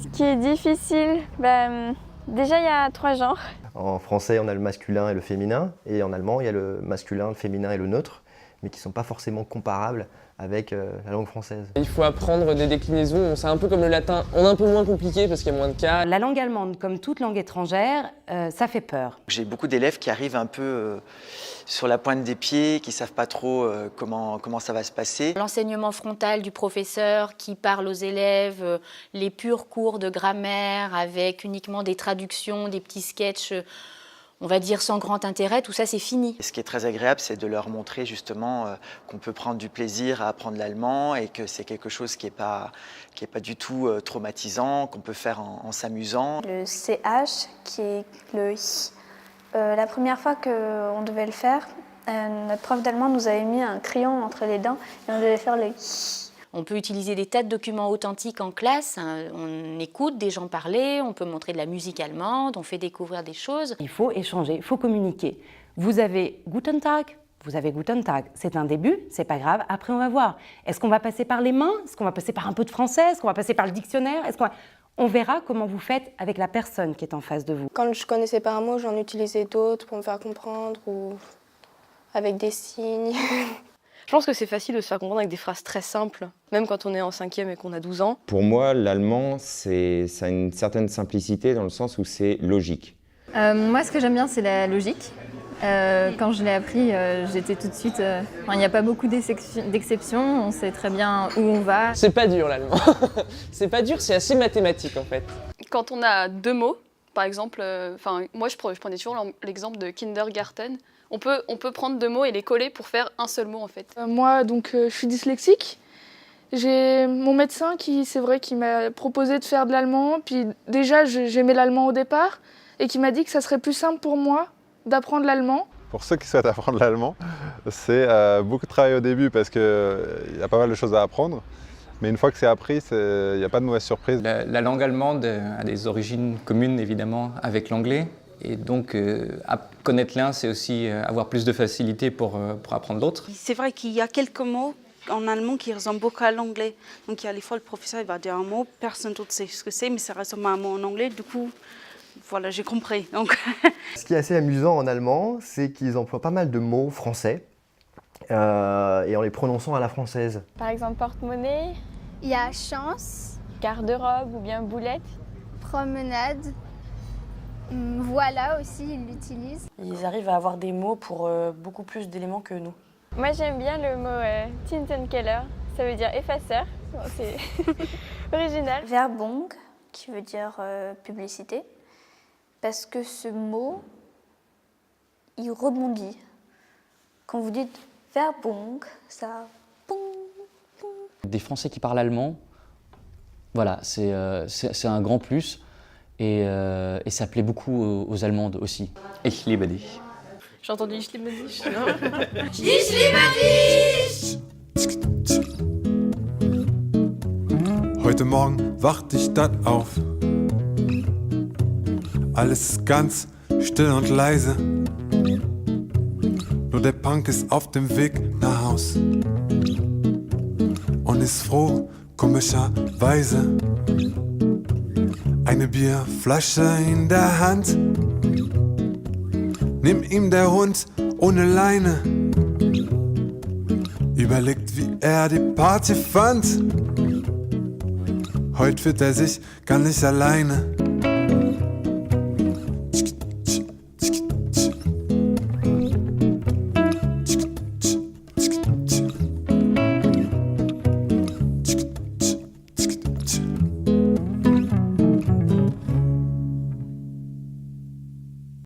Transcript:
Ce qui est difficile, déjà il y a 3 genres. En français, on a le masculin et le féminin, et en allemand, il y a le masculin, le féminin et le neutre, mais qui ne sont pas forcément comparables avec la langue française. Il faut apprendre des déclinaisons, c'est un peu comme le latin, on est un peu moins compliqué parce qu'il y a moins de cas. La langue allemande, comme toute langue étrangère, ça fait peur. J'ai beaucoup d'élèves qui arrivent un peu sur la pointe des pieds, qui ne savent pas trop comment ça va se passer. L'enseignement frontal du professeur qui parle aux élèves, les purs cours de grammaire avec uniquement des traductions, des petits sketchs, on va dire sans grand intérêt, tout ça c'est fini. Et ce qui est très agréable, c'est de leur montrer justement qu'on peut prendre du plaisir à apprendre l'allemand et que c'est quelque chose qui est pas du tout traumatisant, qu'on peut faire en s'amusant. Le CH qui est le I. La première fois qu'on devait le faire, notre prof d'allemand nous avait mis un crayon entre les dents et on devait faire le I. On peut utiliser des tas de documents authentiques en classe, on écoute des gens parler, on peut montrer de la musique allemande, on fait découvrir des choses. Il faut échanger, il faut communiquer. Vous avez Guten Tag, vous avez Guten Tag. C'est un début, c'est pas grave, après on va voir. Est-ce qu'on va passer par les mains? Est-ce qu'on va passer par un peu de français? Est-ce qu'on va passer par le dictionnaire? On verra comment vous faites avec la personne qui est en face de vous. Quand je connaissais pas un mot, j'en utilisais d'autres pour me faire comprendre ou avec des signes. Je pense que c'est facile de se faire comprendre avec des phrases très simples, même quand on est en 5e et qu'on a 12 ans. Pour moi, l'allemand, ça a une certaine simplicité dans le sens où c'est logique. Moi, ce que j'aime bien, c'est la logique. Quand je l'ai appris, j'étais tout de suite... il n'y a pas beaucoup d'exceptions, on sait très bien où on va. C'est pas dur l'allemand. C'est pas dur, c'est assez mathématique en fait. Quand on a 2 mots, par exemple, moi je prenais toujours l'exemple de kindergarten. On peut prendre 2 mots et les coller pour faire un seul mot en fait. Moi, je suis dyslexique. J'ai mon médecin qui m'a proposé de faire de l'allemand. Puis déjà, j'aimais l'allemand au départ et qui m'a dit que ça serait plus simple pour moi d'apprendre l'allemand. Pour ceux qui souhaitent apprendre l'allemand, c'est beaucoup de travail au début parce qu'il y a pas mal de choses à apprendre. Mais une fois que c'est appris, il n'y a pas de mauvaise surprise. La langue allemande a des origines communes évidemment avec l'anglais. Et donc, connaître l'un, c'est aussi avoir plus de facilité pour apprendre l'autre. C'est vrai qu'il y a quelques mots en allemand qui ressemblent beaucoup à l'anglais. Donc, il y a des fois, le professeur il va dire un mot, personne d'autre sait ce que c'est, mais ça ressemble à un mot en anglais. Du coup, voilà, j'ai compris. Donc. Ce qui est assez amusant en allemand, c'est qu'ils emploient pas mal de mots français et en les prononçant à la française. Par exemple, porte-monnaie, Il y a chance, garde-robe ou bien boulette. promenade. Voilà aussi, ils l'utilisent. Ils arrivent à avoir des mots pour beaucoup plus d'éléments que nous. Moi j'aime bien le mot Tintenkeller, ça veut dire effaceur, c'est original. Werbung, qui veut dire publicité, parce que ce mot, il rebondit. Quand vous dites Werbung, ça... Des Français qui parlent allemand, voilà, c'est un grand plus. Et ça plaît beaucoup aux Allemandes aussi. Ich liebe dich. J'ai entendu Ich liebe dich. Ich liebe dich! Heute Morgen wachte ich dann auf. Alles ist ganz still und leise. Nur der Punk ist auf dem Weg nach Haus. Und ist froh, komischerweise. Eine Bierflasche in der Hand. Nimmt ihm der Hund ohne Leine. Überlegt, wie er die Party fand. Heute fühlt er sich gar nicht alleine.